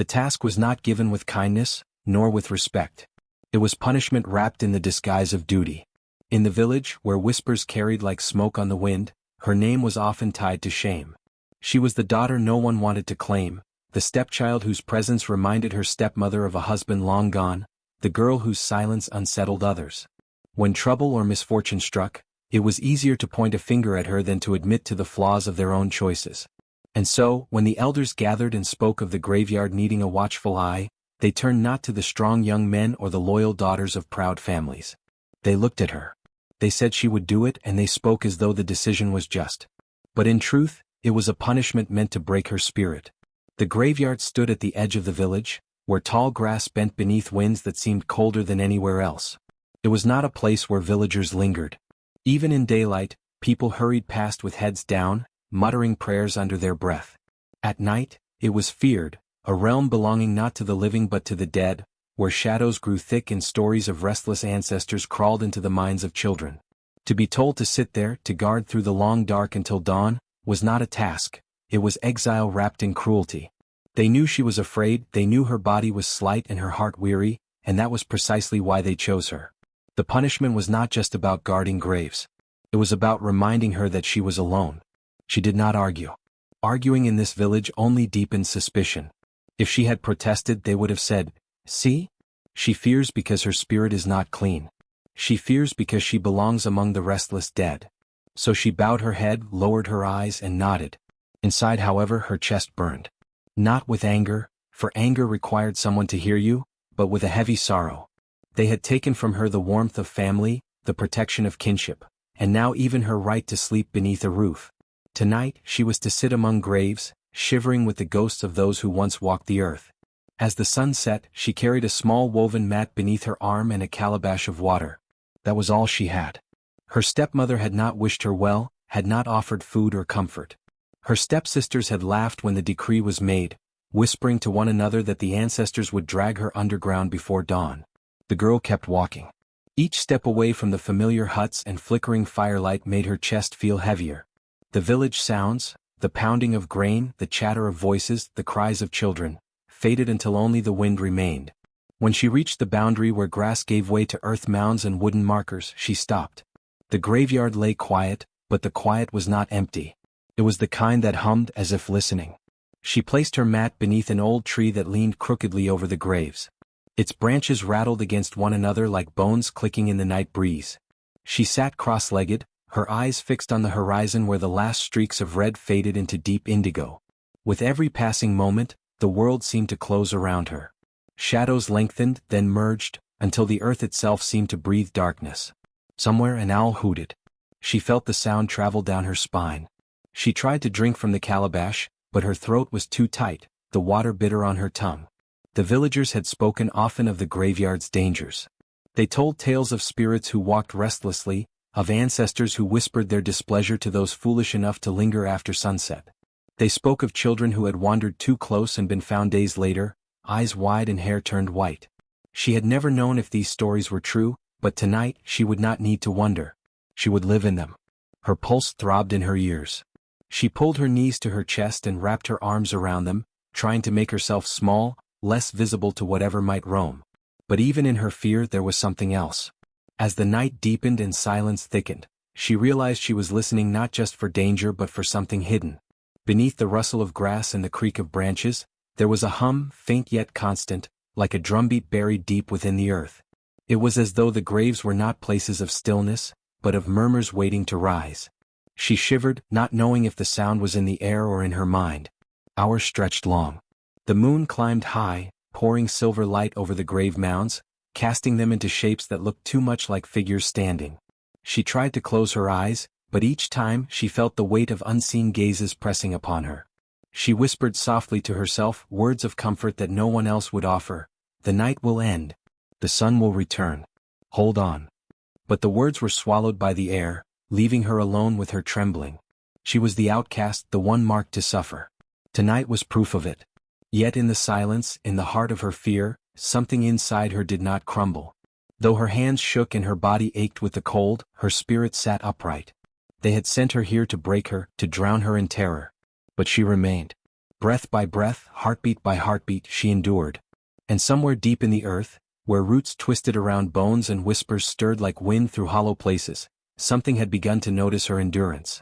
The task was not given with kindness, nor with respect. It was punishment wrapped in the disguise of duty. In the village, where whispers carried like smoke on the wind, her name was often tied to shame. She was the daughter no one wanted to claim, the stepchild whose presence reminded her stepmother of a husband long gone, the girl whose silence unsettled others. When trouble or misfortune struck, it was easier to point a finger at her than to admit to the flaws of their own choices. And so, when the elders gathered and spoke of the graveyard needing a watchful eye, they turned not to the strong young men or the loyal daughters of proud families. They looked at her. They said she would do it, and they spoke as though the decision was just. But in truth, it was a punishment meant to break her spirit. The graveyard stood at the edge of the village, where tall grass bent beneath winds that seemed colder than anywhere else. It was not a place where villagers lingered. Even in daylight, people hurried past with heads down, muttering prayers under their breath. At night, it was feared, a realm belonging not to the living but to the dead, where shadows grew thick and stories of restless ancestors crawled into the minds of children. To be told to sit there, to guard through the long dark until dawn, was not a task, it was exile wrapped in cruelty. They knew she was afraid, they knew her body was slight and her heart weary, and that was precisely why they chose her. The punishment was not just about guarding graves. It was about reminding her that she was alone. She did not argue. Arguing in this village only deepened suspicion. If she had protested, they would have said, "See? She fears because her spirit is not clean. She fears because she belongs among the restless dead." So she bowed her head, lowered her eyes, and nodded. Inside, however, her chest burned. Not with anger, for anger required someone to hear you, but with a heavy sorrow. They had taken from her the warmth of family, the protection of kinship, and now even her right to sleep beneath a roof. Tonight, she was to sit among graves, shivering with the ghosts of those who once walked the earth. As the sun set, she carried a small woven mat beneath her arm and a calabash of water. That was all she had. Her stepmother had not wished her well, had not offered food or comfort. Her stepsisters had laughed when the decree was made, whispering to one another that the ancestors would drag her underground before dawn. The girl kept walking. Each step away from the familiar huts and flickering firelight made her chest feel heavier. The village sounds, the pounding of grain, the chatter of voices, the cries of children, faded until only the wind remained. When she reached the boundary where grass gave way to earth mounds and wooden markers, she stopped. The graveyard lay quiet, but the quiet was not empty. It was the kind that hummed as if listening. She placed her mat beneath an old tree that leaned crookedly over the graves. Its branches rattled against one another like bones clicking in the night breeze. She sat cross-legged, her eyes fixed on the horizon where the last streaks of red faded into deep indigo. With every passing moment, the world seemed to close around her. Shadows lengthened, then merged, until the earth itself seemed to breathe darkness. Somewhere an owl hooted. She felt the sound travel down her spine. She tried to drink from the calabash, but her throat was too tight, the water bitter on her tongue. The villagers had spoken often of the graveyard's dangers. They told tales of spirits who walked restlessly, of ancestors who whispered their displeasure to those foolish enough to linger after sunset. They spoke of children who had wandered too close and been found days later, eyes wide and hair turned white. She had never known if these stories were true, but tonight she would not need to wonder. She would live in them. Her pulse throbbed in her ears. She pulled her knees to her chest and wrapped her arms around them, trying to make herself small, less visible to whatever might roam. But even in her fear there was something else. As the night deepened and silence thickened, she realized she was listening not just for danger but for something hidden. Beneath the rustle of grass and the creak of branches, there was a hum, faint yet constant, like a drumbeat buried deep within the earth. It was as though the graves were not places of stillness, but of murmurs waiting to rise. She shivered, not knowing if the sound was in the air or in her mind. Hours stretched long. The moon climbed high, pouring silver light over the grave mounds, casting them into shapes that looked too much like figures standing. She tried to close her eyes, but each time she felt the weight of unseen gazes pressing upon her. She whispered softly to herself words of comfort that no one else would offer. "The night will end. The sun will return. Hold on." But the words were swallowed by the air, leaving her alone with her trembling. She was the outcast, the one marked to suffer. Tonight was proof of it. Yet in the silence, in the heart of her fear, something inside her did not crumble. Though her hands shook and her body ached with the cold, her spirit sat upright. They had sent her here to break her, to drown her in terror. But she remained. Breath by breath, heartbeat by heartbeat, she endured. And somewhere deep in the earth, where roots twisted around bones and whispers stirred like wind through hollow places, something had begun to notice her endurance.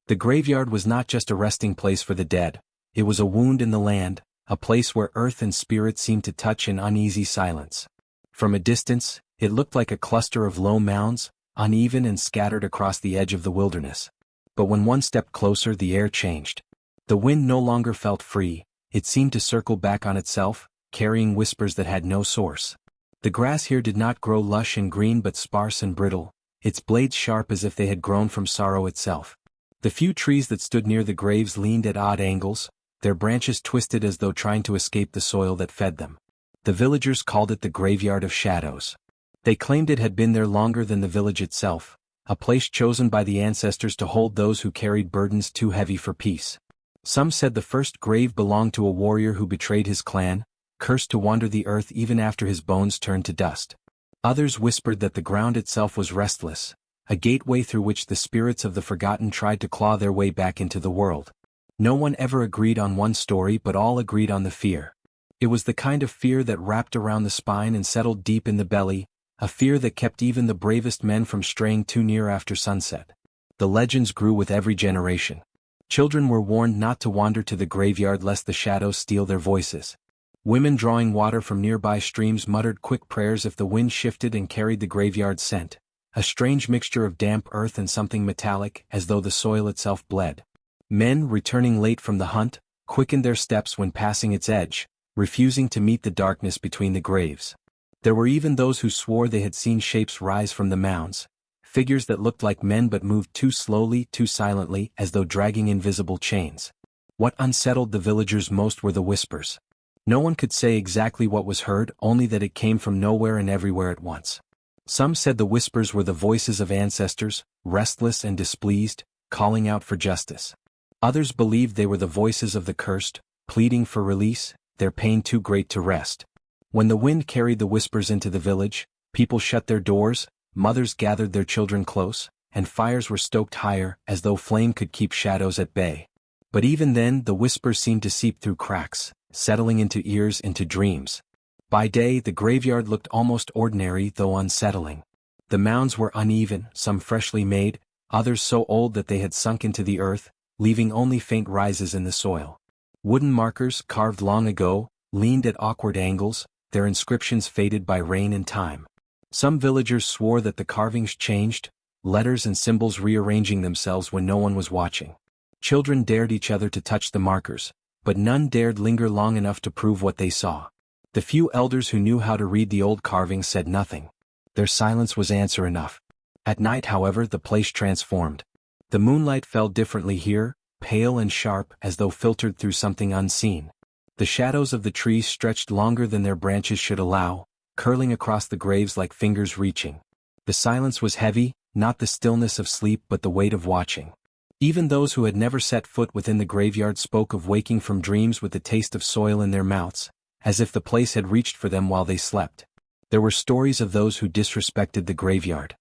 The graveyard was not just a resting place for the dead, it was a wound in the land, a place where earth and spirit seemed to touch in uneasy silence. From a distance, it looked like a cluster of low mounds, uneven and scattered across the edge of the wilderness. But when one stepped closer, the air changed. The wind no longer felt free, it seemed to circle back on itself, carrying whispers that had no source. The grass here did not grow lush and green but sparse and brittle, its blades sharp as if they had grown from sorrow itself. The few trees that stood near the graves leaned at odd angles, their branches twisted as though trying to escape the soil that fed them. The villagers called it the Graveyard of Shadows. They claimed it had been there longer than the village itself, a place chosen by the ancestors to hold those who carried burdens too heavy for peace. Some said the first grave belonged to a warrior who betrayed his clan, cursed to wander the earth even after his bones turned to dust. Others whispered that the ground itself was restless, a gateway through which the spirits of the forgotten tried to claw their way back into the world. No one ever agreed on one story, but all agreed on the fear. It was the kind of fear that wrapped around the spine and settled deep in the belly, a fear that kept even the bravest men from straying too near after sunset. The legends grew with every generation. Children were warned not to wander to the graveyard lest the shadows steal their voices. Women drawing water from nearby streams muttered quick prayers if the wind shifted and carried the graveyard scent, a strange mixture of damp earth and something metallic, as though the soil itself bled. Men, returning late from the hunt, quickened their steps when passing its edge, refusing to meet the darkness between the graves. There were even those who swore they had seen shapes rise from the mounds, figures that looked like men but moved too slowly, too silently, as though dragging invisible chains. What unsettled the villagers most were the whispers. No one could say exactly what was heard, only that it came from nowhere and everywhere at once. Some said the whispers were the voices of ancestors, restless and displeased, calling out for justice. Others believed they were the voices of the cursed, pleading for release, their pain too great to rest. When the wind carried the whispers into the village, people shut their doors, mothers gathered their children close, and fires were stoked higher, as though flame could keep shadows at bay. But even then, the whispers seemed to seep through cracks, settling into ears, into dreams. By day, the graveyard looked almost ordinary, though unsettling. The mounds were uneven, some freshly made, others so old that they had sunk into the earth, leaving only faint rises in the soil. Wooden markers, carved long ago, leaned at awkward angles, their inscriptions faded by rain and time. Some villagers swore that the carvings changed, letters and symbols rearranging themselves when no one was watching. Children dared each other to touch the markers, but none dared linger long enough to prove what they saw. The few elders who knew how to read the old carvings said nothing. Their silence was answer enough. At night, however, the place transformed. The moonlight fell differently here, pale and sharp, as though filtered through something unseen. The shadows of the trees stretched longer than their branches should allow, curling across the graves like fingers reaching. The silence was heavy, not the stillness of sleep but the weight of watching. Even those who had never set foot within the graveyard spoke of waking from dreams with the taste of soil in their mouths, as if the place had reached for them while they slept. There were stories of those who disrespected the graveyard.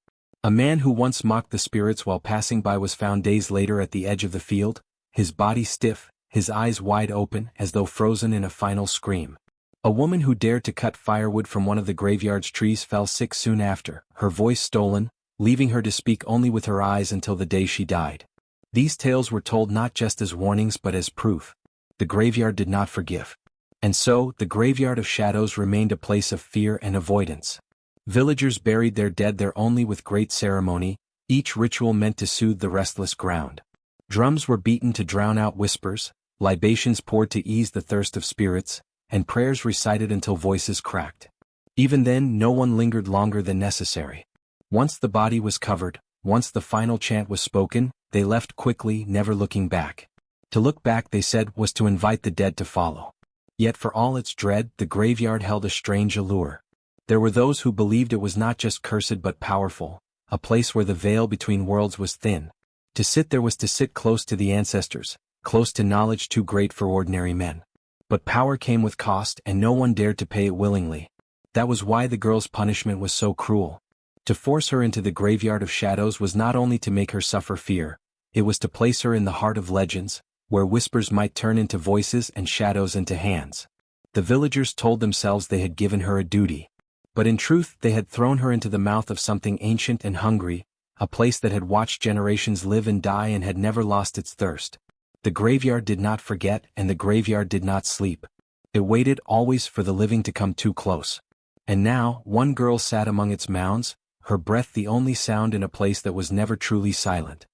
A man who once mocked the spirits while passing by was found days later at the edge of the field, his body stiff, his eyes wide open as though frozen in a final scream. A woman who dared to cut firewood from one of the graveyard's trees fell sick soon after, her voice stolen, leaving her to speak only with her eyes until the day she died. These tales were told not just as warnings but as proof. The graveyard did not forgive. And so, the Graveyard of Shadows remained a place of fear and avoidance. Villagers buried their dead there only with great ceremony, each ritual meant to soothe the restless ground. Drums were beaten to drown out whispers, libations poured to ease the thirst of spirits, and prayers recited until voices cracked. Even then, no one lingered longer than necessary. Once the body was covered, once the final chant was spoken, they left quickly, never looking back. To look back, they said, was to invite the dead to follow. Yet for all its dread, the graveyard held a strange allure. There were those who believed it was not just cursed but powerful, a place where the veil between worlds was thin. To sit there was to sit close to the ancestors, close to knowledge too great for ordinary men. But power came with cost and no one dared to pay it willingly. That was why the girl's punishment was so cruel. To force her into the Graveyard of Shadows was not only to make her suffer fear, it was to place her in the heart of legends, where whispers might turn into voices and shadows into hands. The villagers told themselves they had given her a duty. But in truth they had thrown her into the mouth of something ancient and hungry, a place that had watched generations live and die and had never lost its thirst. The graveyard did not forget, and the graveyard did not sleep. It waited always for the living to come too close. And now, one girl sat among its mounds, her breath the only sound in a place that was never truly silent.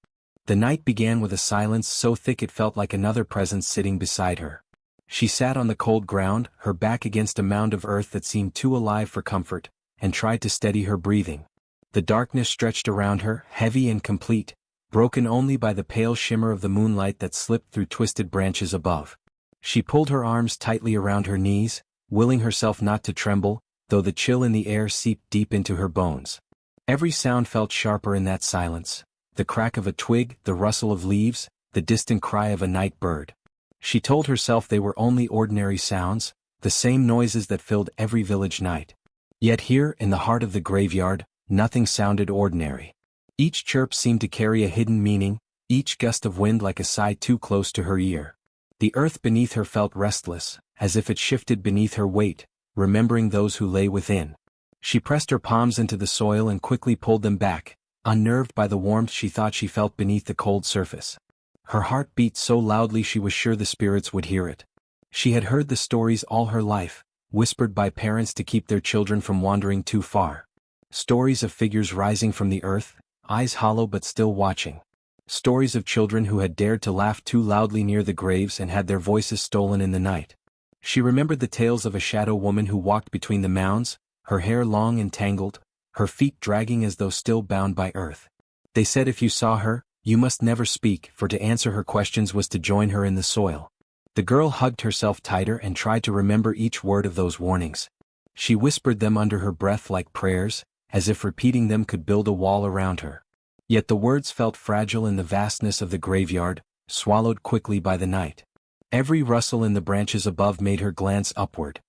The night began with a silence so thick it felt like another presence sitting beside her. She sat on the cold ground, her back against a mound of earth that seemed too alive for comfort, and tried to steady her breathing. The darkness stretched around her, heavy and complete, broken only by the pale shimmer of the moonlight that slipped through twisted branches above. She pulled her arms tightly around her knees, willing herself not to tremble, though the chill in the air seeped deep into her bones. Every sound felt sharper in that silence: the crack of a twig, the rustle of leaves, the distant cry of a night bird. She told herself they were only ordinary sounds, the same noises that filled every village night. Yet here, in the heart of the graveyard, nothing sounded ordinary. Each chirp seemed to carry a hidden meaning, each gust of wind like a sigh too close to her ear. The earth beneath her felt restless, as if it shifted beneath her weight, remembering those who lay within. She pressed her palms into the soil and quickly pulled them back, unnerved by the warmth she thought she felt beneath the cold surface. Her heart beat so loudly she was sure the spirits would hear it. She had heard the stories all her life, whispered by parents to keep their children from wandering too far. Stories of figures rising from the earth, eyes hollow but still watching. Stories of children who had dared to laugh too loudly near the graves and had their voices stolen in the night. She remembered the tales of a shadow woman who walked between the mounds, her hair long and tangled, her feet dragging as though still bound by earth. They said if you saw her, you must never speak, for to answer her questions was to join her in the soil. The girl hugged herself tighter and tried to remember each word of those warnings. She whispered them under her breath like prayers, as if repeating them could build a wall around her. Yet the words felt fragile in the vastness of the graveyard, swallowed quickly by the night. Every rustle in the branches above made her glance upward.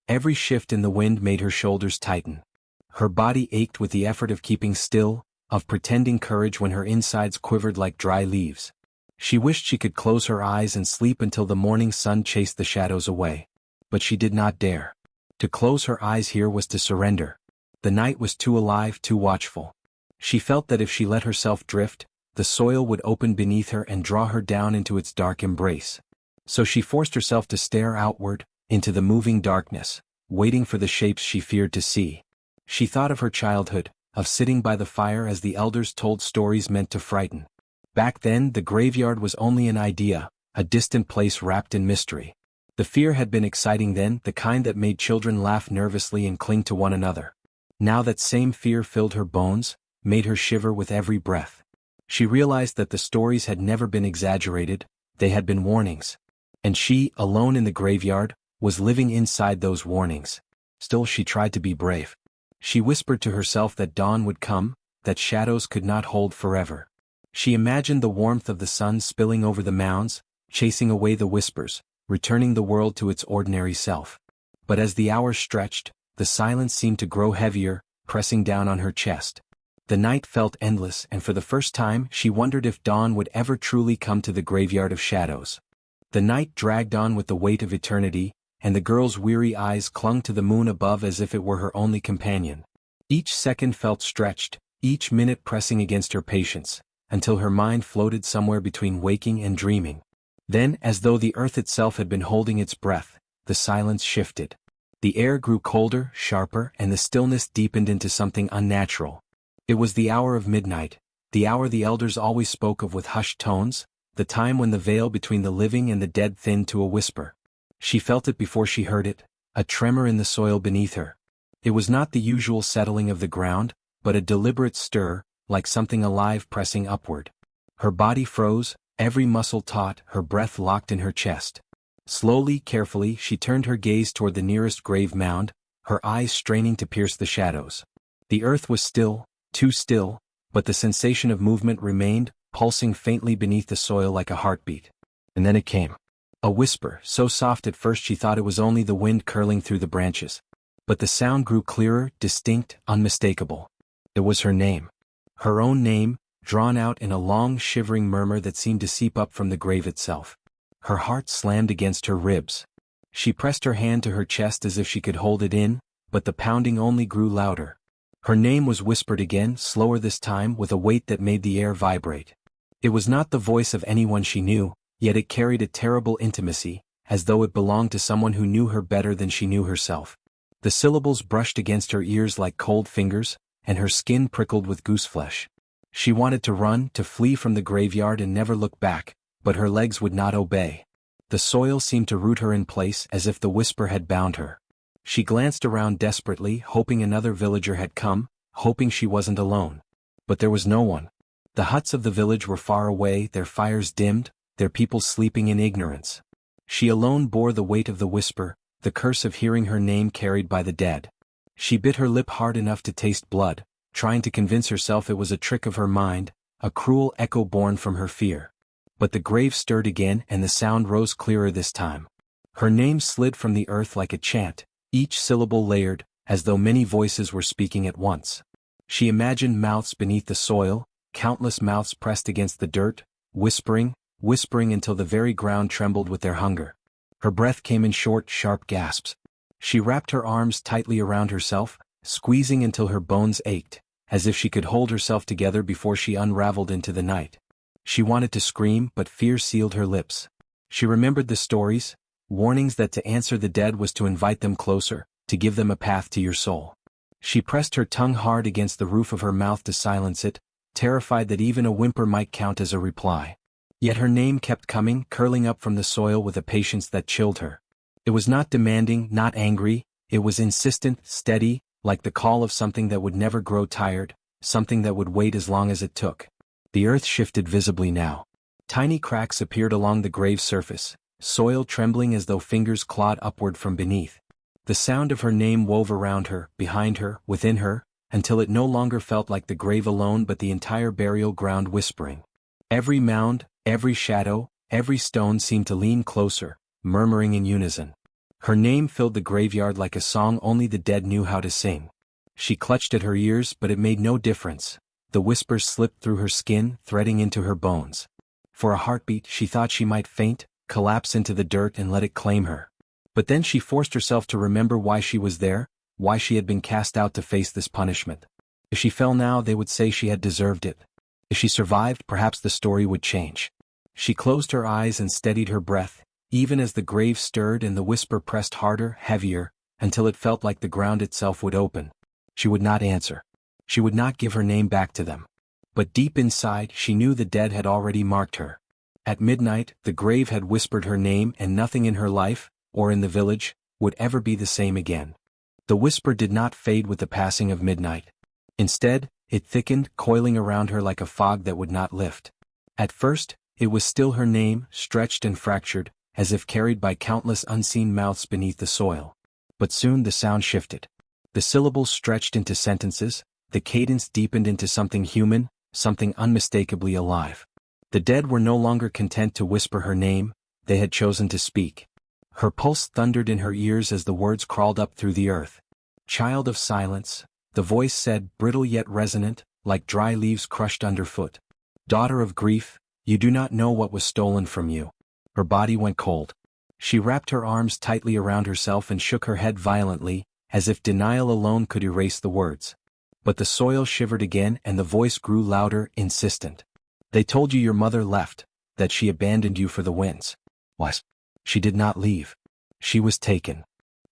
Every shift in the wind made her shoulders tighten. Her body ached with the effort of keeping still, of pretending courage when her insides quivered like dry leaves. She wished she could close her eyes and sleep until the morning sun chased the shadows away. But she did not dare. To close her eyes here was to surrender. The night was too alive, too watchful. She felt that if she let herself drift, the soil would open beneath her and draw her down into its dark embrace. So she forced herself to stare outward, into the moving darkness, waiting for the shapes she feared to see. She thought of her childhood, of sitting by the fire as the elders told stories meant to frighten. Back then the graveyard was only an idea, a distant place wrapped in mystery. The fear had been exciting then, the kind that made children laugh nervously and cling to one another. Now that same fear filled her bones, made her shiver with every breath. She realized that the stories had never been exaggerated, they had been warnings. And she, alone in the graveyard, was living inside those warnings. Still she tried to be brave. She whispered to herself that dawn would come, that shadows could not hold forever. She imagined the warmth of the sun spilling over the mounds, chasing away the whispers, returning the world to its ordinary self. But as the hours stretched, the silence seemed to grow heavier, pressing down on her chest. The night felt endless, and for the first time she wondered if dawn would ever truly come to the graveyard of shadows. The night dragged on with the weight of eternity, and the girl's weary eyes clung to the moon above as if it were her only companion. Each second felt stretched, each minute pressing against her patience, until her mind floated somewhere between waking and dreaming. Then, as though the earth itself had been holding its breath, the silence shifted. The air grew colder, sharper, and the stillness deepened into something unnatural. It was the hour of midnight, the hour the elders always spoke of with hushed tones, the time when the veil between the living and the dead thinned to a whisper. She felt it before she heard it, a tremor in the soil beneath her. It was not the usual settling of the ground, but a deliberate stir, like something alive pressing upward. Her body froze, every muscle taut, her breath locked in her chest. Slowly, carefully, she turned her gaze toward the nearest grave mound, her eyes straining to pierce the shadows. The earth was still, too still, but the sensation of movement remained, pulsing faintly beneath the soil like a heartbeat. And then it came. A whisper, so soft at first she thought it was only the wind curling through the branches. But the sound grew clearer, distinct, unmistakable. It was her name. Her own name, drawn out in a long shivering murmur that seemed to seep up from the grave itself. Her heart slammed against her ribs. She pressed her hand to her chest as if she could hold it in, but the pounding only grew louder. Her name was whispered again, slower this time, with a weight that made the air vibrate. It was not the voice of anyone she knew, yet it carried a terrible intimacy, as though it belonged to someone who knew her better than she knew herself. The syllables brushed against her ears like cold fingers, and her skin prickled with gooseflesh. She wanted to run, to flee from the graveyard and never look back, but her legs would not obey. The soil seemed to root her in place as if the whisper had bound her. She glanced around desperately, hoping another villager had come, hoping she wasn't alone. But there was no one. The huts of the village were far away, their fires dimmed, their people sleeping in ignorance. She alone bore the weight of the whisper, the curse of hearing her name carried by the dead. She bit her lip hard enough to taste blood, trying to convince herself it was a trick of her mind, a cruel echo born from her fear. But the grave stirred again and the sound rose clearer this time. Her name slid from the earth like a chant, each syllable layered, as though many voices were speaking at once. She imagined mouths beneath the soil, countless mouths pressed against the dirt, whispering, whispering until the very ground trembled with their hunger. Her breath came in short, sharp gasps. She wrapped her arms tightly around herself, squeezing until her bones ached, as if she could hold herself together before she unraveled into the night. She wanted to scream, but fear sealed her lips. She remembered the stories, warnings that to answer the dead was to invite them closer, to give them a path to your soul. She pressed her tongue hard against the roof of her mouth to silence it, terrified that even a whimper might count as a reply. Yet her name kept coming, curling up from the soil with a patience that chilled her. It was not demanding, not angry, it was insistent, steady, like the call of something that would never grow tired, something that would wait as long as it took. The earth shifted visibly now. Tiny cracks appeared along the grave's surface, soil trembling as though fingers clawed upward from beneath. The sound of her name wove around her, behind her, within her, until it no longer felt like the grave alone but the entire burial ground whispering. Every mound, every shadow, every stone seemed to lean closer, murmuring in unison. Her name filled the graveyard like a song only the dead knew how to sing. She clutched at her ears, but it made no difference. The whispers slipped through her skin, threading into her bones. For a heartbeat she thought she might faint, collapse into the dirt and let it claim her. But then she forced herself to remember why she was there, why she had been cast out to face this punishment. If she fell now, they would say she had deserved it. If she survived, perhaps the story would change. She closed her eyes and steadied her breath, even as the grave stirred and the whisper pressed harder, heavier, until it felt like the ground itself would open. She would not answer. She would not give her name back to them. But deep inside, she knew the dead had already marked her. At midnight, the grave had whispered her name, and nothing in her life, or in the village, would ever be the same again. The whisper did not fade with the passing of midnight. Instead, it thickened, coiling around her like a fog that would not lift. At first, it was still her name, stretched and fractured, as if carried by countless unseen mouths beneath the soil. But soon the sound shifted. The syllables stretched into sentences, the cadence deepened into something human, something unmistakably alive. The dead were no longer content to whisper her name, they had chosen to speak. Her pulse thundered in her ears as the words crawled up through the earth. Child of silence, the voice said, brittle yet resonant, like dry leaves crushed underfoot. Daughter of grief, you do not know what was stolen from you. Her body went cold. She wrapped her arms tightly around herself and shook her head violently, as if denial alone could erase the words. But the soil shivered again and the voice grew louder, insistent. They told you your mother left, that she abandoned you for the winds. What? She did not leave. She was taken.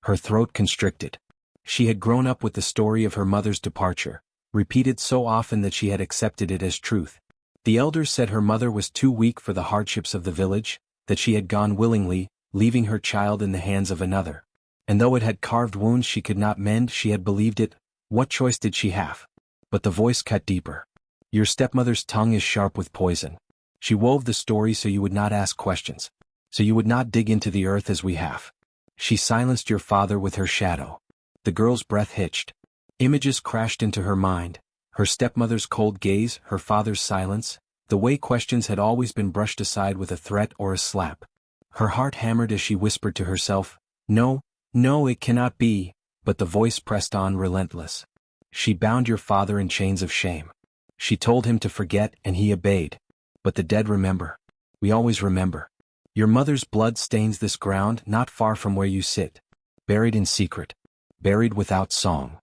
Her throat constricted. She had grown up with the story of her mother's departure, repeated so often that she had accepted it as truth. The elders said her mother was too weak for the hardships of the village, that she had gone willingly, leaving her child in the hands of another. And though it had carved wounds she could not mend, she had believed it. What choice did she have? But the voice cut deeper. Your stepmother's tongue is sharp with poison. She wove the story so you would not ask questions, so you would not dig into the earth as we have. She silenced your father with her shadow. The girl's breath hitched. Images crashed into her mind. Her stepmother's cold gaze, her father's silence, the way questions had always been brushed aside with a threat or a slap. Her heart hammered as she whispered to herself, no, no, it cannot be, but the voice pressed on relentless. She bound your father in chains of shame. She told him to forget and he obeyed. But the dead remember. We always remember. Your mother's blood stains this ground not far from where you sit. Buried in secret. Buried without song.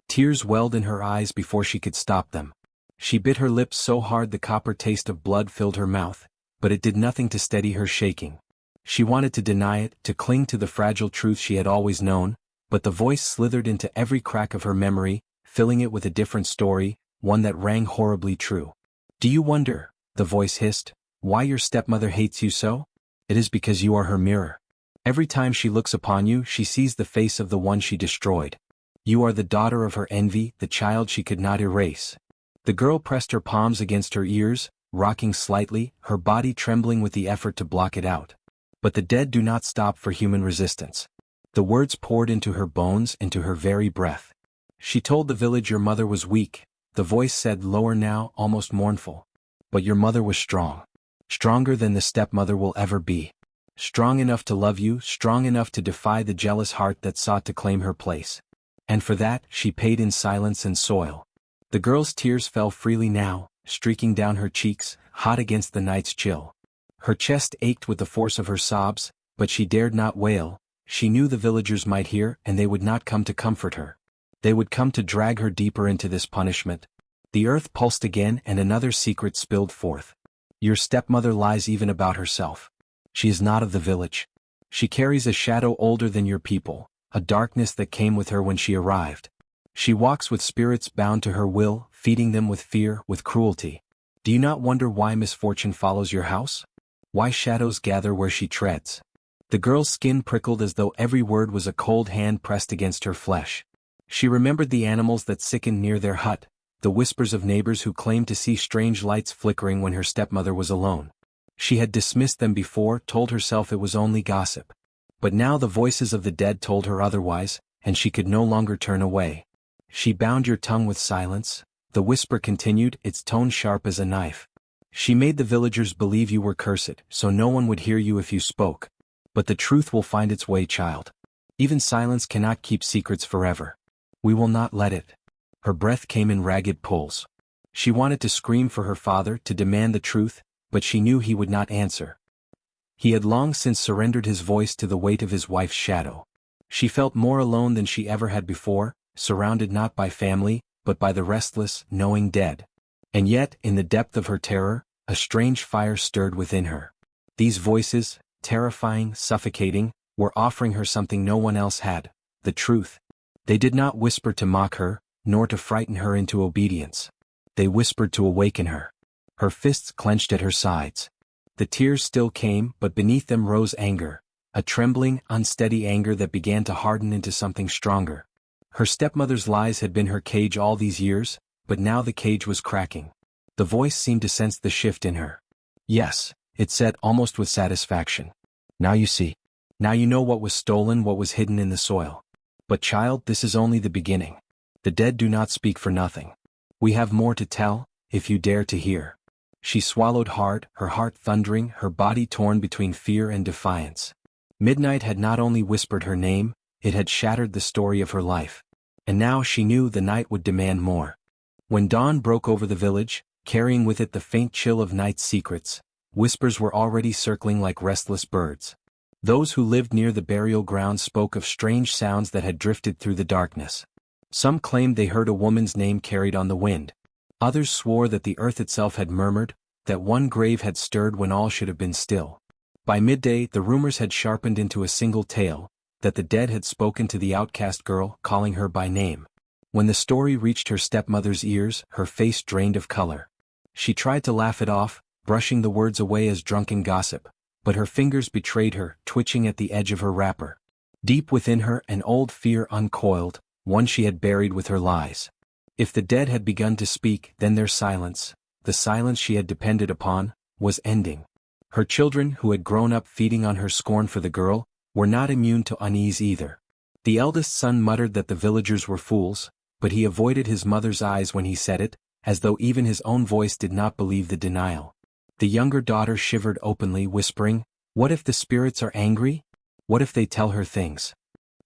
Tears welled in her eyes before she could stop them. She bit her lips so hard the copper taste of blood filled her mouth, but it did nothing to steady her shaking. She wanted to deny it, to cling to the fragile truth she had always known, but the voice slithered into every crack of her memory, filling it with a different story, one that rang horribly true. Do you wonder, the voice hissed, why your stepmother hates you so? It is because you are her mirror. Every time she looks upon you, she sees the face of the one she destroyed. You are the daughter of her envy, the child she could not erase. The girl pressed her palms against her ears, rocking slightly, her body trembling with the effort to block it out. But the dead do not stop for human resistance. The words poured into her bones, into her very breath. She told the village your mother was weak, the voice said lower now, almost mournful. But your mother was strong. Stronger than the stepmother will ever be. Strong enough to love you, strong enough to defy the jealous heart that sought to claim her place. And for that, she paid in silence and soil. The girl's tears fell freely now, streaking down her cheeks, hot against the night's chill. Her chest ached with the force of her sobs, but she dared not wail. She knew the villagers might hear, and they would not come to comfort her. They would come to drag her deeper into this punishment. The earth pulsed again and another secret spilled forth. Your stepmother lies even about herself. She is not of the village. She carries a shadow older than your people, a darkness that came with her when she arrived. She walks with spirits bound to her will, feeding them with fear, with cruelty. Do you not wonder why misfortune follows your house? Why shadows gather where she treads? The girl's skin prickled as though every word was a cold hand pressed against her flesh. She remembered the animals that sickened near their hut, the whispers of neighbors who claimed to see strange lights flickering when her stepmother was alone. She had dismissed them before, told herself it was only gossip. But now the voices of the dead told her otherwise, and she could no longer turn away. She bound your tongue with silence, the whisper continued, its tone sharp as a knife. She made the villagers believe you were cursed, so no one would hear you if you spoke. But the truth will find its way, child. Even silence cannot keep secrets forever. We will not let it. Her breath came in ragged pulls. She wanted to scream for her father, to demand the truth, but she knew he would not answer. He had long since surrendered his voice to the weight of his wife's shadow. She felt more alone than she ever had before, surrounded not by family, but by the restless, knowing dead. And yet, in the depth of her terror, a strange fire stirred within her. These voices, terrifying, suffocating, were offering her something no one else had, the truth. They did not whisper to mock her, nor to frighten her into obedience. They whispered to awaken her. Her fists clenched at her sides. The tears still came, but beneath them rose anger, a trembling, unsteady anger that began to harden into something stronger. Her stepmother's lies had been her cage all these years, but now the cage was cracking. The voice seemed to sense the shift in her. Yes, it said almost with satisfaction. Now you see. Now you know what was stolen, what was hidden in the soil. But child, this is only the beginning. The dead do not speak for nothing. We have more to tell, if you dare to hear. She swallowed hard, her heart thundering, her body torn between fear and defiance. Midnight had not only whispered her name, it had shattered the story of her life. And now she knew the night would demand more. When dawn broke over the village, carrying with it the faint chill of night's secrets, whispers were already circling like restless birds. Those who lived near the burial ground spoke of strange sounds that had drifted through the darkness. Some claimed they heard a woman's name carried on the wind. Others swore that the earth itself had murmured, that one grave had stirred when all should have been still. By midday, the rumors had sharpened into a single tale, that the dead had spoken to the outcast girl, calling her by name. When the story reached her stepmother's ears, her face drained of color. She tried to laugh it off, brushing the words away as drunken gossip, but her fingers betrayed her, twitching at the edge of her wrapper. Deep within her, an old fear uncoiled, one she had buried with her lies. If the dead had begun to speak, then their silence, the silence she had depended upon, was ending. Her children, who had grown up feeding on her scorn for the girl, were not immune to unease either. The eldest son muttered that the villagers were fools, but he avoided his mother's eyes when he said it, as though even his own voice did not believe the denial. The younger daughter shivered openly, whispering, "What if the spirits are angry? What if they tell her things?"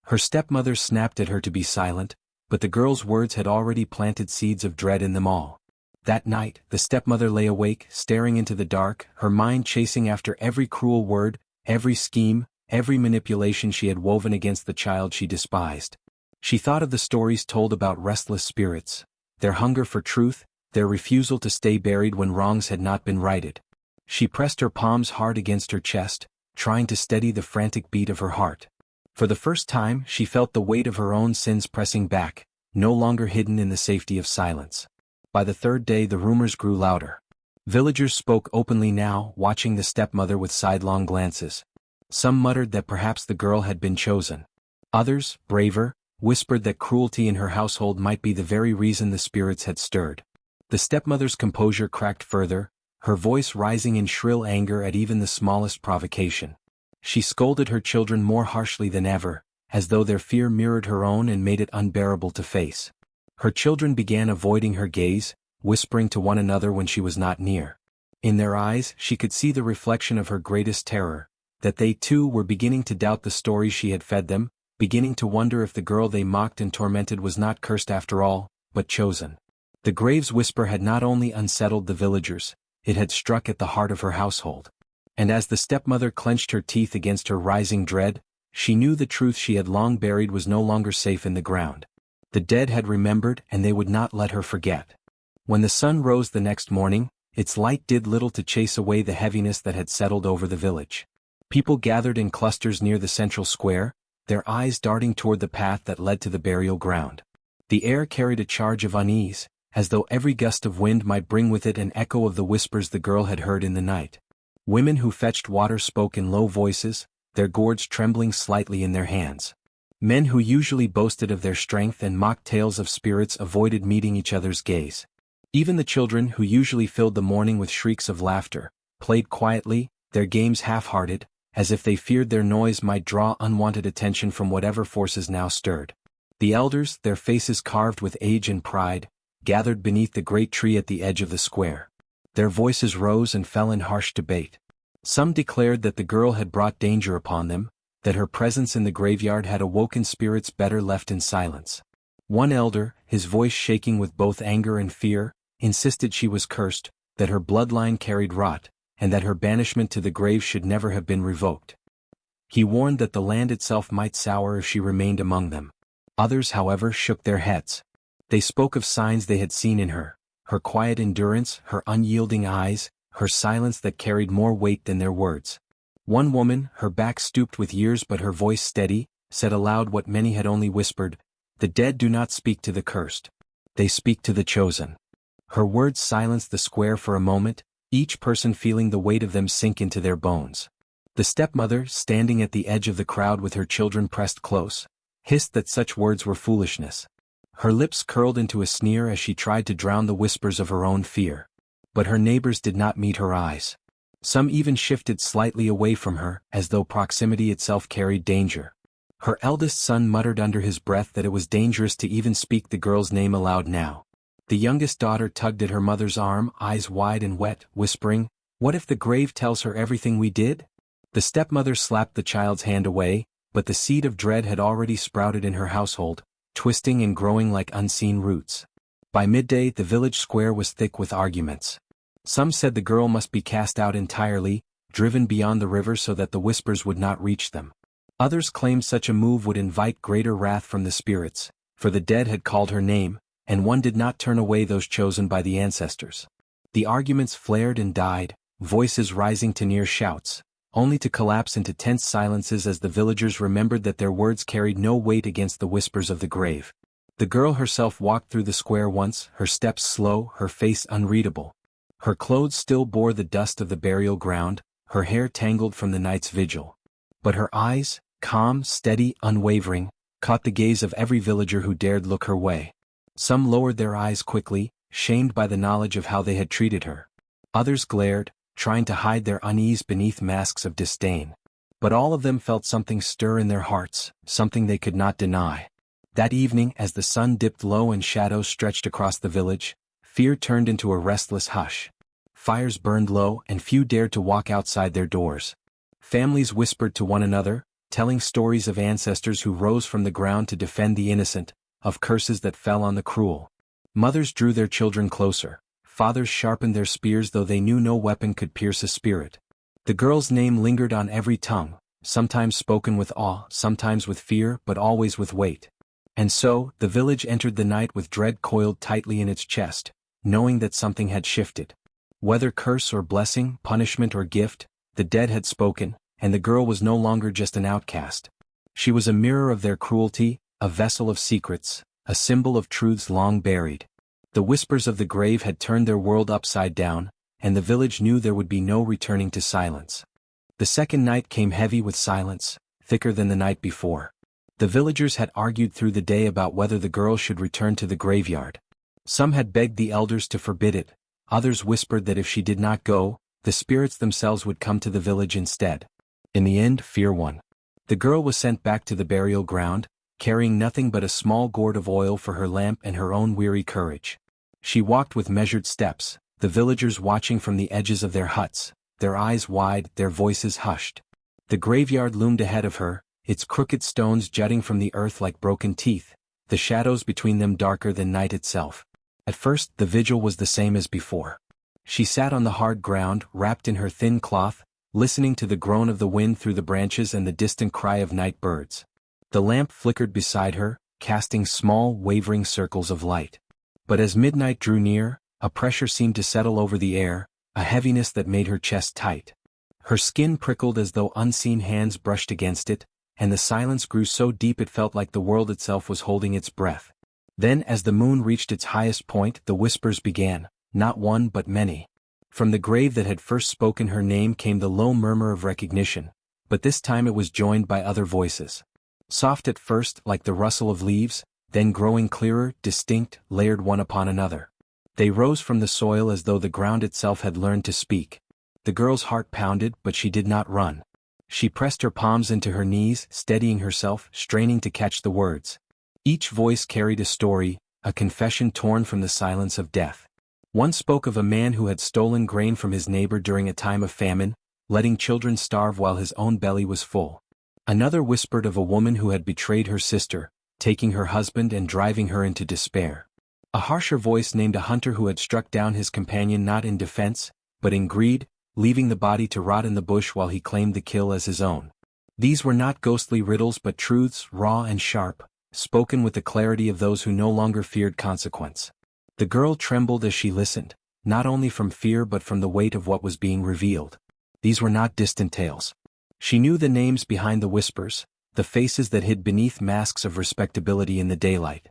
Her stepmother snapped at her to be silent, but the girl's words had already planted seeds of dread in them all. That night, the stepmother lay awake, staring into the dark, her mind chasing after every cruel word, every scheme, every manipulation she had woven against the child she despised. She thought of the stories told about restless spirits, their hunger for truth, their refusal to stay buried when wrongs had not been righted. She pressed her palms hard against her chest, trying to steady the frantic beat of her heart. For the first time she felt the weight of her own sins pressing back, no longer hidden in the safety of silence. By the third day the rumors grew louder. Villagers spoke openly now, watching the stepmother with sidelong glances. Some muttered that perhaps the girl had been chosen. Others, braver, whispered that cruelty in her household might be the very reason the spirits had stirred. The stepmother's composure cracked further, her voice rising in shrill anger at even the smallest provocation. She scolded her children more harshly than ever, as though their fear mirrored her own and made it unbearable to face. Her children began avoiding her gaze, whispering to one another when she was not near. In their eyes she could see the reflection of her greatest terror, that they too were beginning to doubt the stories she had fed them, beginning to wonder if the girl they mocked and tormented was not cursed after all, but chosen. The grave's whisper had not only unsettled the villagers, it had struck at the heart of her household. And as the stepmother clenched her teeth against her rising dread, she knew the truth she had long buried was no longer safe in the ground. The dead had remembered and they would not let her forget. When the sun rose the next morning, its light did little to chase away the heaviness that had settled over the village. People gathered in clusters near the central square, their eyes darting toward the path that led to the burial ground. The air carried a charge of unease, as though every gust of wind might bring with it an echo of the whispers the girl had heard in the night. Women who fetched water spoke in low voices, their gourds trembling slightly in their hands. Men who usually boasted of their strength and mocked tales of spirits avoided meeting each other's gaze. Even the children who usually filled the morning with shrieks of laughter, played quietly, their games half-hearted, as if they feared their noise might draw unwanted attention from whatever forces now stirred. The elders, their faces carved with age and pride, gathered beneath the great tree at the edge of the square. Their voices rose and fell in harsh debate. Some declared that the girl had brought danger upon them, that her presence in the graveyard had awoken spirits better left in silence. One elder, his voice shaking with both anger and fear, insisted she was cursed, that her bloodline carried rot, and that her banishment to the grave should never have been revoked. He warned that the land itself might sour if she remained among them. Others, however, shook their heads. They spoke of signs they had seen in her quiet endurance, her unyielding eyes, her silence that carried more weight than their words. One woman, her back stooped with years but her voice steady, said aloud what many had only whispered, "The dead do not speak to the cursed. They speak to the chosen." Her words silenced the square for a moment, each person feeling the weight of them sink into their bones. The stepmother, standing at the edge of the crowd with her children pressed close, hissed that such words were foolishness. Her lips curled into a sneer as she tried to drown the whispers of her own fear. But her neighbors did not meet her eyes. Some even shifted slightly away from her, as though proximity itself carried danger. Her eldest son muttered under his breath that it was dangerous to even speak the girl's name aloud now. The youngest daughter tugged at her mother's arm, eyes wide and wet, whispering, "What if the grave tells her everything we did?" The stepmother slapped the child's hand away, but the seed of dread had already sprouted in her household, twisting and growing like unseen roots. By midday the village square was thick with arguments. Some said the girl must be cast out entirely, driven beyond the river so that the whispers would not reach them. Others claimed such a move would invite greater wrath from the spirits, for the dead had called her name, and one did not turn away those chosen by the ancestors. The arguments flared and died, voices rising to near shouts, only to collapse into tense silences as the villagers remembered that their words carried no weight against the whispers of the grave. The girl herself walked through the square once, her steps slow, her face unreadable. Her clothes still bore the dust of the burial ground, her hair tangled from the night's vigil. But her eyes, calm, steady, unwavering, caught the gaze of every villager who dared look her way. Some lowered their eyes quickly, shamed by the knowledge of how they had treated her. Others glared, trying to hide their unease beneath masks of disdain. But all of them felt something stir in their hearts, something they could not deny. That evening, as the sun dipped low and shadows stretched across the village, fear turned into a restless hush. Fires burned low, and few dared to walk outside their doors. Families whispered to one another, telling stories of ancestors who rose from the ground to defend the innocent, of curses that fell on the cruel. Mothers drew their children closer. Fathers sharpened their spears though they knew no weapon could pierce a spirit. The girl's name lingered on every tongue, sometimes spoken with awe, sometimes with fear, but always with weight. And so, the village entered the night with dread coiled tightly in its chest, knowing that something had shifted. Whether curse or blessing, punishment or gift, the dead had spoken, and the girl was no longer just an outcast. She was a mirror of their cruelty, a vessel of secrets, a symbol of truths long buried. The whispers of the grave had turned their world upside down, and the village knew there would be no returning to silence. The second night came heavy with silence, thicker than the night before. The villagers had argued through the day about whether the girl should return to the graveyard. Some had begged the elders to forbid it, others whispered that if she did not go, the spirits themselves would come to the village instead. In the end, fear won. The girl was sent back to the burial ground, carrying nothing but a small gourd of oil for her lamp and her own weary courage. She walked with measured steps, the villagers watching from the edges of their huts, their eyes wide, their voices hushed. The graveyard loomed ahead of her, its crooked stones jutting from the earth like broken teeth, the shadows between them darker than night itself. At first, the vigil was the same as before. She sat on the hard ground, wrapped in her thin cloth, listening to the groan of the wind through the branches and the distant cry of night birds. The lamp flickered beside her, casting small, wavering circles of light. But as midnight drew near, a pressure seemed to settle over the air, a heaviness that made her chest tight. Her skin prickled as though unseen hands brushed against it, and the silence grew so deep it felt like the world itself was holding its breath. Then, as the moon reached its highest point, the whispers began, not one but many. From the grave that had first spoken her name came the low murmur of recognition, but this time it was joined by other voices. Soft at first, like the rustle of leaves, then growing clearer, distinct, layered one upon another. They rose from the soil as though the ground itself had learned to speak. The girl's heart pounded, but she did not run. She pressed her palms into her knees, steadying herself, straining to catch the words. Each voice carried a story, a confession torn from the silence of death. One spoke of a man who had stolen grain from his neighbor during a time of famine, letting children starve while his own belly was full. Another whispered of a woman who had betrayed her sister, taking her husband and driving her into despair. A harsher voice named a hunter who had struck down his companion not in defense, but in greed, leaving the body to rot in the bush while he claimed the kill as his own. These were not ghostly riddles but truths, raw and sharp, spoken with the clarity of those who no longer feared consequence. The girl trembled as she listened, not only from fear but from the weight of what was being revealed. These were not distant tales. She knew the names behind the whispers, the faces that hid beneath masks of respectability in the daylight.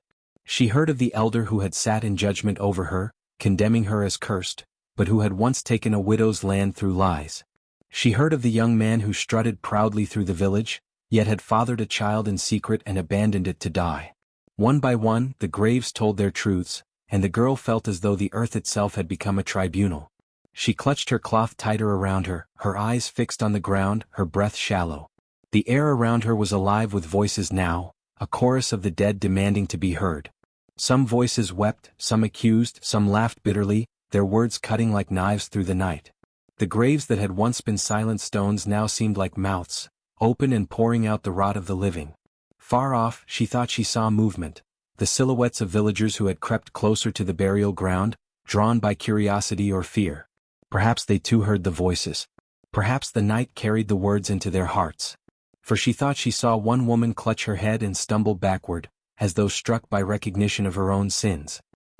She heard of the elder who had sat in judgment over her, condemning her as cursed, but who had once taken a widow's land through lies. She heard of the young man who strutted proudly through the village, yet had fathered a child in secret and abandoned it to die. One by one, the graves told their truths, and the girl felt as though the earth itself had become a tribunal. She clutched her cloth tighter around her, her eyes fixed on the ground, her breath shallow. The air around her was alive with voices now, a chorus of the dead demanding to be heard. Some voices wept, some accused, some laughed bitterly, their words cutting like knives through the night. The graves that had once been silent stones now seemed like mouths, open and pouring out the rot of the living. Far off, she thought she saw movement, the silhouettes of villagers who had crept closer to the burial ground, drawn by curiosity or fear. Perhaps they too heard the voices. Perhaps the night carried the words into their hearts. For she thought she saw one woman clutch her head and stumble backward, as though struck by recognition of her own sins.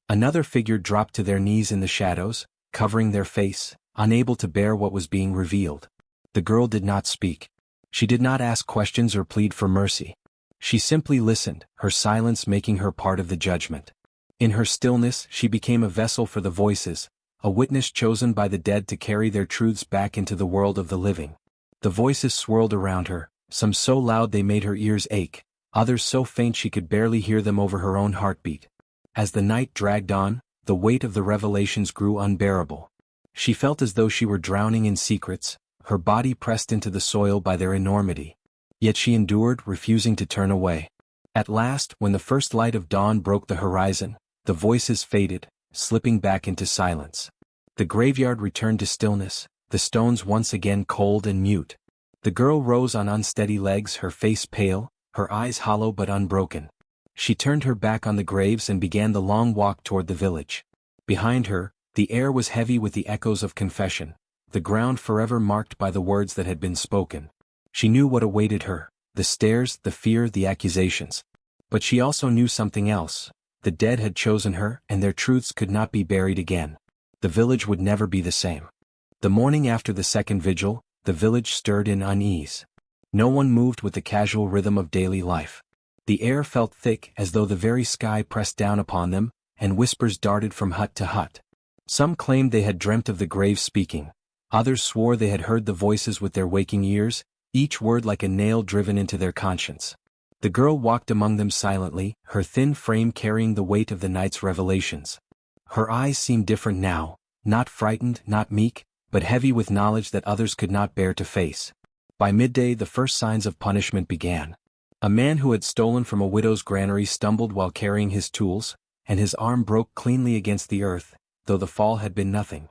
Another figure dropped to their knees in the shadows, covering their face, unable to bear what was being revealed. The girl did not speak. She did not ask questions or plead for mercy. She simply listened, her silence making her part of the judgment. In her stillness, she became a vessel for the voices, a witness chosen by the dead to carry their truths back into the world of the living. The voices swirled around her, some so loud they made her ears ache, others so faint she could barely hear them over her own heartbeat. As the night dragged on, the weight of the revelations grew unbearable. She felt as though she were drowning in secrets, her body pressed into the soil by their enormity. Yet she endured, refusing to turn away. At last, when the first light of dawn broke the horizon, the voices faded, slipping back into silence. The graveyard returned to stillness, the stones once again cold and mute. The girl rose on unsteady legs, her face pale, her eyes hollow but unbroken. She turned her back on the graves and began the long walk toward the village. Behind her, the air was heavy with the echoes of confession, the ground forever marked by the words that had been spoken. She knew what awaited her, the stares, the fear, the accusations. But she also knew something else. The dead had chosen her, and their truths could not be buried again. The village would never be the same. The morning after the second vigil, the village stirred in unease. No one moved with the casual rhythm of daily life. The air felt thick as though the very sky pressed down upon them, and whispers darted from hut to hut. Some claimed they had dreamt of the grave speaking. Others swore they had heard the voices with their waking ears, each word like a nail driven into their conscience. The girl walked among them silently, her thin frame carrying the weight of the night's revelations. Her eyes seemed different now, not frightened, not meek, but heavy with knowledge that others could not bear to face. By midday the first signs of punishment began. A man who had stolen from a widow's granary stumbled while carrying his tools, and his arm broke cleanly against the earth, though the fall had been nothing.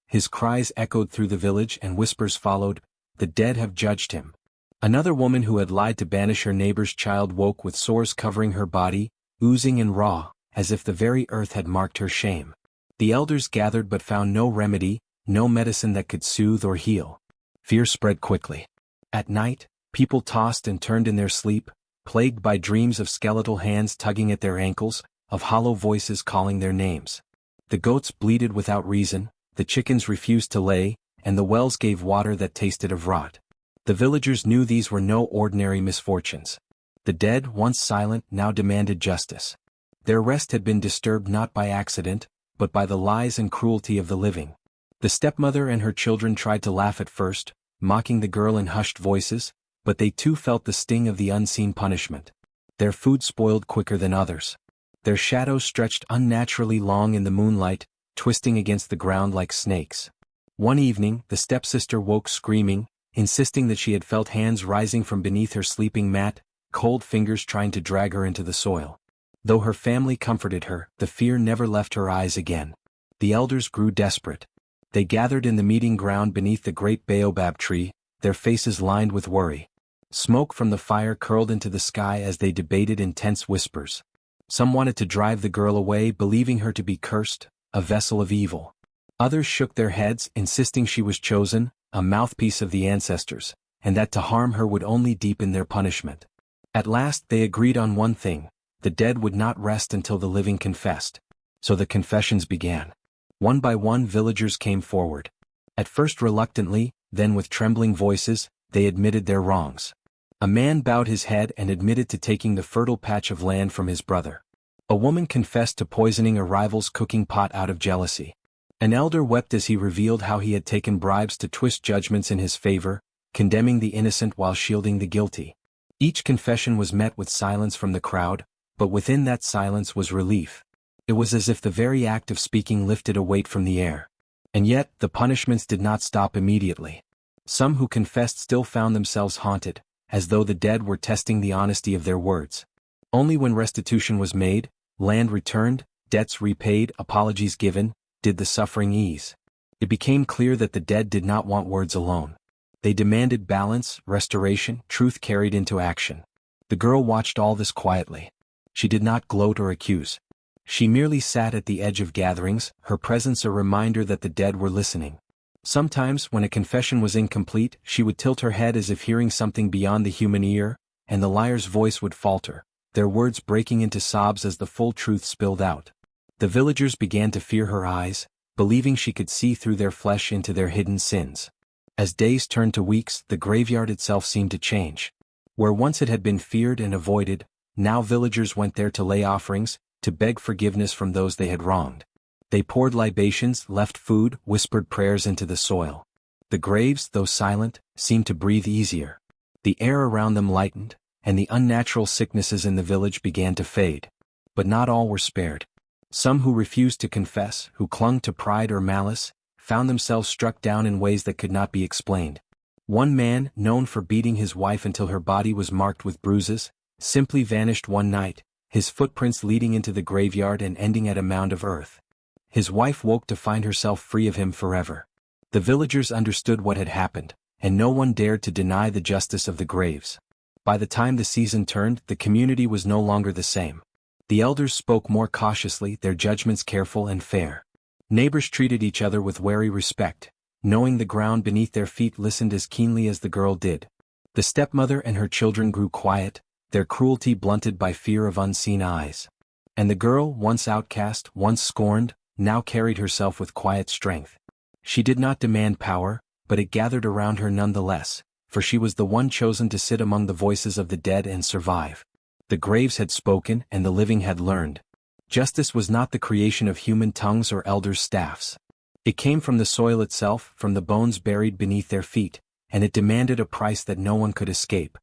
His cries echoed through the village and whispers followed, "The dead have judged him." Another woman who had lied to banish her neighbor's child woke with sores covering her body, oozing and raw, as if the very earth had marked her shame. The elders gathered but found no remedy, no medicine that could soothe or heal. Fear spread quickly. At night, people tossed and turned in their sleep, plagued by dreams of skeletal hands tugging at their ankles, of hollow voices calling their names. The goats bleated without reason, the chickens refused to lay, and the wells gave water that tasted of rot. The villagers knew these were no ordinary misfortunes. The dead, once silent, now demanded justice. Their rest had been disturbed not by accident, but by the lies and cruelty of the living. The stepmother and her children tried to laugh at first, mocking the girl in hushed voices, but they too felt the sting of the unseen punishment. Their food spoiled quicker than others. Their shadows stretched unnaturally long in the moonlight, twisting against the ground like snakes. One evening, the stepsister woke screaming, insisting that she had felt hands rising from beneath her sleeping mat, cold fingers trying to drag her into the soil. Though her family comforted her, the fear never left her eyes again. The elders grew desperate. They gathered in the meeting ground beneath the great baobab tree, their faces lined with worry. Smoke from the fire curled into the sky as they debated in tense whispers. Some wanted to drive the girl away, believing her to be cursed, a vessel of evil. Others shook their heads, insisting she was chosen, a mouthpiece of the ancestors, and that to harm her would only deepen their punishment. At last they agreed on one thing: the dead would not rest until the living confessed. So the confessions began. One by one villagers came forward. At first reluctantly, then with trembling voices, they admitted their wrongs. A man bowed his head and admitted to taking the fertile patch of land from his brother. A woman confessed to poisoning a rival's cooking pot out of jealousy. An elder wept as he revealed how he had taken bribes to twist judgments in his favor, condemning the innocent while shielding the guilty. Each confession was met with silence from the crowd, but within that silence was relief. It was as if the very act of speaking lifted a weight from the air. And yet, the punishments did not stop immediately. Some who confessed still found themselves haunted, as though the dead were testing the honesty of their words. Only when restitution was made, land returned, debts repaid, apologies given, did the suffering ease. It became clear that the dead did not want words alone. They demanded balance, restoration, truth carried into action. The girl watched all this quietly. She did not gloat or accuse. She merely sat at the edge of gatherings, her presence a reminder that the dead were listening. Sometimes, when a confession was incomplete, she would tilt her head as if hearing something beyond the human ear, and the liar's voice would falter, their words breaking into sobs as the full truth spilled out. The villagers began to fear her eyes, believing she could see through their flesh into their hidden sins. As days turned to weeks, the graveyard itself seemed to change. Where once it had been feared and avoided, now villagers went there to lay offerings, to beg forgiveness from those they had wronged. They poured libations, left food, whispered prayers into the soil. The graves, though silent, seemed to breathe easier. The air around them lightened, and the unnatural sicknesses in the village began to fade. But not all were spared. Some who refused to confess, who clung to pride or malice, found themselves struck down in ways that could not be explained. One man, known for beating his wife until her body was marked with bruises, simply vanished one night, his footprints leading into the graveyard and ending at a mound of earth. His wife woke to find herself free of him forever. The villagers understood what had happened, and no one dared to deny the justice of the graves. By the time the season turned, the community was no longer the same. The elders spoke more cautiously, their judgments careful and fair. Neighbors treated each other with wary respect, knowing the ground beneath their feet listened as keenly as the girl did. The stepmother and her children grew quiet, their cruelty blunted by fear of unseen eyes. And the girl, once outcast, once scorned, now carried herself with quiet strength. She did not demand power, but it gathered around her nonetheless, for she was the one chosen to sit among the voices of the dead and survive. The graves had spoken and the living had learned. Justice was not the creation of human tongues or elders' staffs. It came from the soil itself, from the bones buried beneath their feet, and it demanded a price that no one could escape,